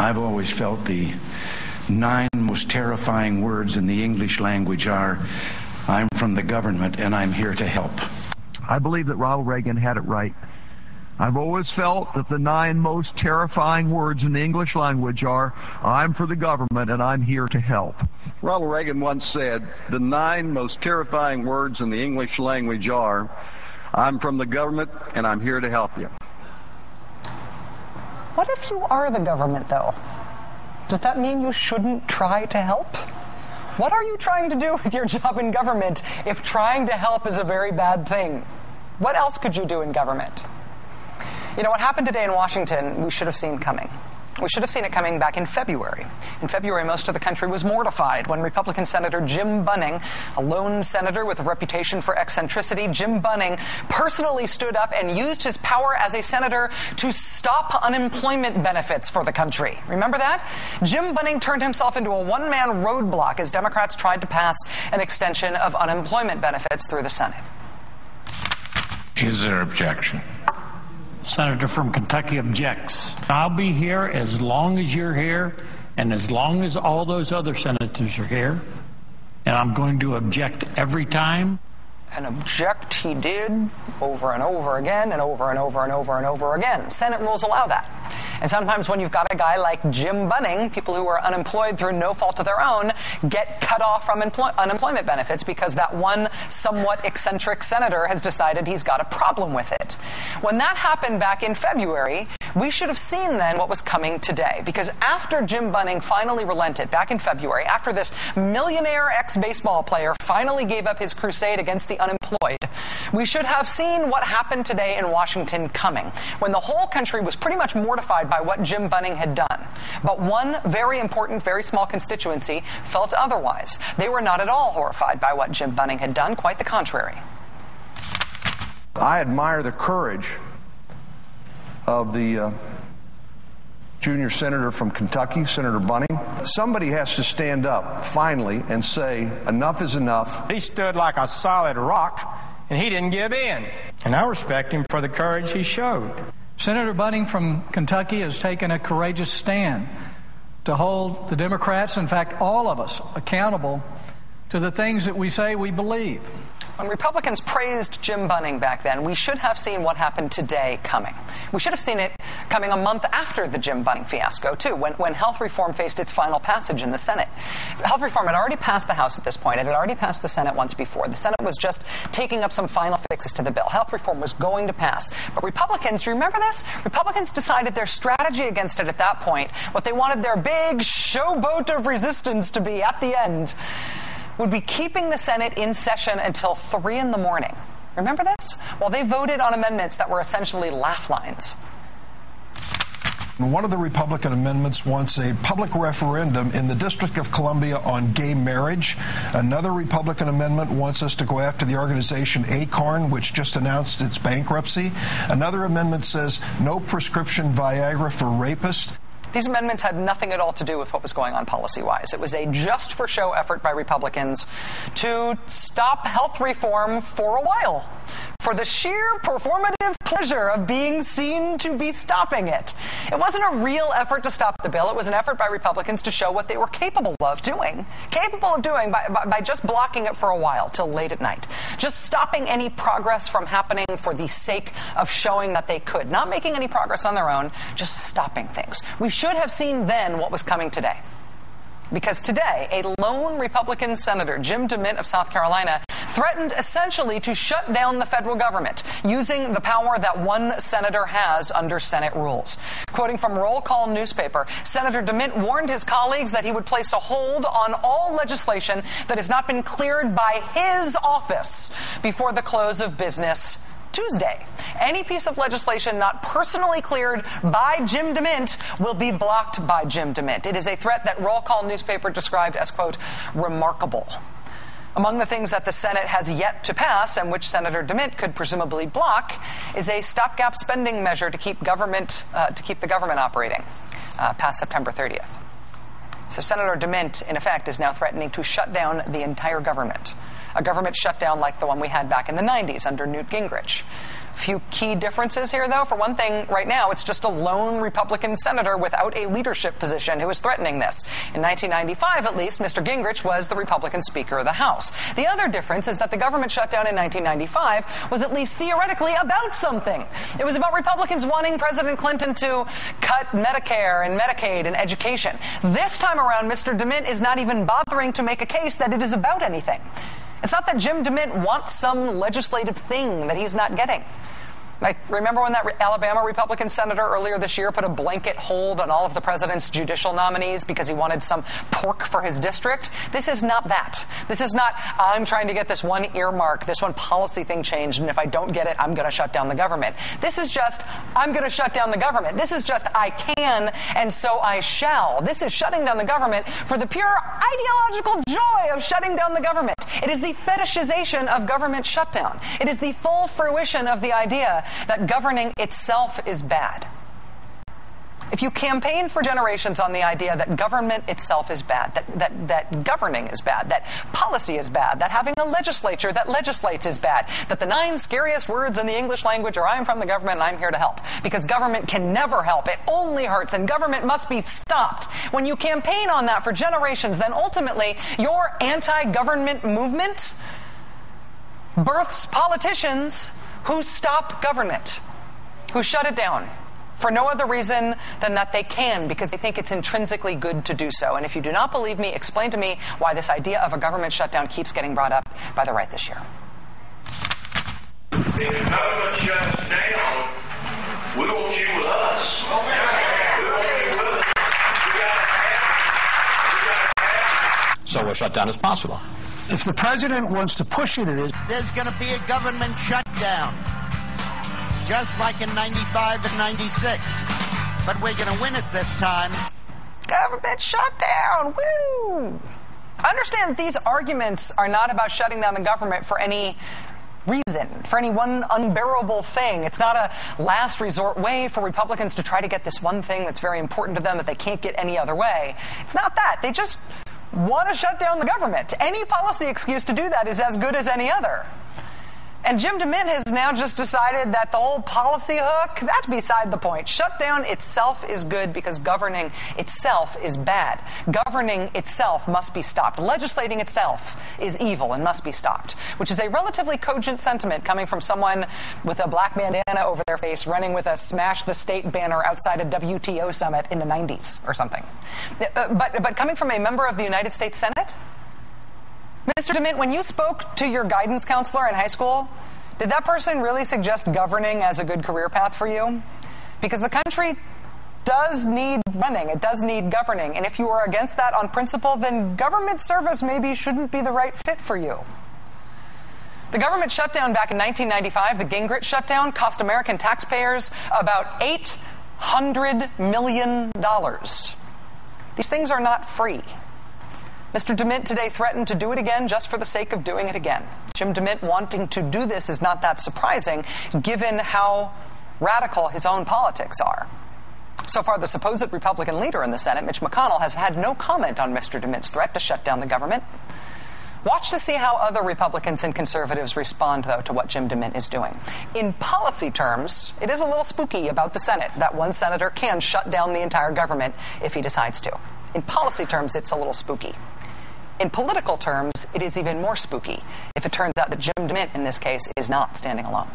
I've always felt the 9 most terrifying words in the English language are, I'm from the government and I'm here to help. I believe that Ronald Reagan had it right. I've always felt that the 9 most terrifying words in the English language are, I'm for the government and I'm here to help. Ronald Reagan once said, the 9 most terrifying words in the English language are, I'm from the government and I'm here to help you. What if you are the government, though? Does that mean you shouldn't try to help? What are you trying to do with your job in government if trying to help is a very bad thing? What else could you do in government? You know, what happened today in Washington, we should have seen coming. We should have seen it coming back in February. In February, most of the country was mortified when Republican Senator Jim Bunning, a lone senator with a reputation for eccentricity, Jim Bunning personally stood up and used his power as a senator to stop unemployment benefits for the country. Remember that? Jim Bunning turned himself into a one-man roadblock as Democrats tried to pass an extension of unemployment benefits through the Senate. Is there objection? Senator from Kentucky objects. I'll be here as long as you're here and as long as all those other senators are here. And I'm going to object every time. And object he did over and over again and over and over and over and over again. Senate rules allow that. And sometimes when you've got a guy like Jim Bunning, people who are unemployed through no fault of their own get cut off from unemployment benefits because that one somewhat eccentric senator has decided he's got a problem with it. When that happened back in February, we should have seen then what was coming today. Because after Jim Bunning finally relented back in February, after this millionaire ex-baseball player finally gave up his crusade against the unemployed, we should have seen what happened today in Washington coming, when the whole country was pretty much mortified by what Jim Bunning had done. But one very important, very small constituency felt otherwise. They were not at all horrified by what Jim Bunning had done, quite the contrary. I admire the courage of the junior senator from Kentucky, Senator Bunning. Somebody has to stand up, finally, and say, enough is enough. He stood like a solid rock, and he didn't give in. And I respect him for the courage he showed. Senator Bunning from Kentucky has taken a courageous stand to hold the Democrats, in fact, all of us, accountable to the things that we say we believe. When Republicans praised Jim Bunning back then, we should have seen what happened today coming. We should have seen it coming a month after the Jim Bunning fiasco, too, when health reform faced its final passage in the Senate. Health reform had already passed the House at this point. It had already passed the Senate once before. The Senate was just taking up some final fixes to the bill. Health reform was going to pass. But Republicans, do you remember this? Republicans decided their strategy against it at that point, what they wanted their big showboat of resistance to be at the end, would be keeping the Senate in session until 3 in the morning. Remember this? Well, they voted on amendments that were essentially laugh lines. One of the Republican amendments wants a public referendum in the District of Columbia on gay marriage. Another Republican amendment wants us to go after the organization ACORN, which just announced its bankruptcy. Another amendment says no prescription Viagra for rapists. These amendments had nothing at all to do with what was going on policy-wise. It was a just-for-show effort by Republicans to stop health reform for a while, for the sheer performative pleasure of being seen to be stopping it. It wasn't a real effort to stop the bill. It was an effort by Republicans to show what they were capable of doing by just blocking it for a while till late at night, just stopping any progress from happening for the sake of showing that they could, not making any progress on their own, just stopping things. We should have seen then what was coming today. Because today, a lone Republican senator, Jim Demint of South Carolina, threatened essentially to shut down the federal government using the power that one senator has under Senate rules. Quoting from Roll Call newspaper, Senator Demint warned his colleagues that he would place a hold on all legislation that has not been cleared by his office before the close of business Tuesday. Any piece of legislation not personally cleared by Jim Demint will be blocked by Jim Demint. It is a threat that Roll Call newspaper described as, quote, remarkable. Among the things that the Senate has yet to pass and which Senator Demint could presumably block is a stopgap spending measure to keep the government operating past September 30th. So Senator Demint, in effect, is now threatening to shut down the entire government. A government shutdown like the one we had back in the 90s under Newt Gingrich, A few key differences here, though. For one thing, right now, it's just a lone Republican senator without a leadership position who is threatening this. In 1995, at least, Mr. Gingrich was the Republican Speaker of the House. The other difference is that the government shutdown in 1995 was at least theoretically about something. It was about Republicans wanting President Clinton to cut Medicare and Medicaid and education. This time around, Mr. Demint is not even bothering to make a case that it is about anything. It's not that Jim Demint wants some legislative thing that he's not getting. Like, remember when that Alabama Republican senator earlier this year put a blanket hold on all of the president's judicial nominees because he wanted some pork for his district? This is not that. This is not, I'm trying to get this one earmark, this one policy thing changed, and if I don't get it, I'm going to shut down the government. This is just, I'm going to shut down the government. This is just, I can, and so I shall. This is shutting down the government for the pure ideological joy of shutting down the government. It is the fetishization of government shutdown. It is the full fruition of the idea that governing itself is bad. If you campaign for generations on the idea that government itself is bad, that governing is bad, that policy is bad, that having a legislature that legislates is bad, that the 9 scariest words in the English language are I'm from the government and I'm here to help, because government can never help, it only hurts, and government must be stopped. When you campaign on that for generations, then ultimately your anti-government movement births politicians who stop government, who shut it down for no other reason than that they can, because they think it's intrinsically good to do so. And if you do not believe me, explain to me why this idea of a government shutdown keeps getting brought up by the right this year. If the government shuts down, we want you with us. We want you with us. So a shutdown is possible. If the president wants to push it, it is. There's going to be a government shutdown, just like in 95 and 96. But we're going to win it this time. Government shutdown, woo! Understand that these arguments are not about shutting down the government for any reason, for any one unbearable thing. It's not a last resort way for Republicans to try to get this one thing that's very important to them that they can't get any other way. It's not that. They just want to shut down the government. Any policy excuse to do that is as good as any other. And Jim Demint has now just decided that the whole policy hook, that's beside the point. Shutdown itself is good because governing itself is bad. Governing itself must be stopped. Legislating itself is evil and must be stopped, which is a relatively cogent sentiment coming from someone with a black bandana over their face running with a smash the state banner outside a WTO summit in the 90s or something. But coming from a member of the United States Senate? Mr. Demint, when you spoke to your guidance counselor in high school, did that person really suggest governing as a good career path for you? Because the country does need running. It does need governing. And if you are against that on principle, then government service maybe shouldn't be the right fit for you. The government shutdown back in 1995, the Gingrich shutdown, cost American taxpayers about $800 million. These things are not free. Mr. Demint today threatened to do it again just for the sake of doing it again. Jim Demint wanting to do this is not that surprising, given how radical his own politics are. So far, the supposed Republican leader in the Senate, Mitch McConnell, has had no comment on Mr. Demint's threat to shut down the government. Watch to see how other Republicans and conservatives respond, though, to what Jim Demint is doing. In policy terms, it is a little spooky about the Senate that one senator can shut down the entire government if he decides to. In policy terms, it's a little spooky. In political terms, it is even more spooky if it turns out that Jim Demint, in this case, is not standing alone.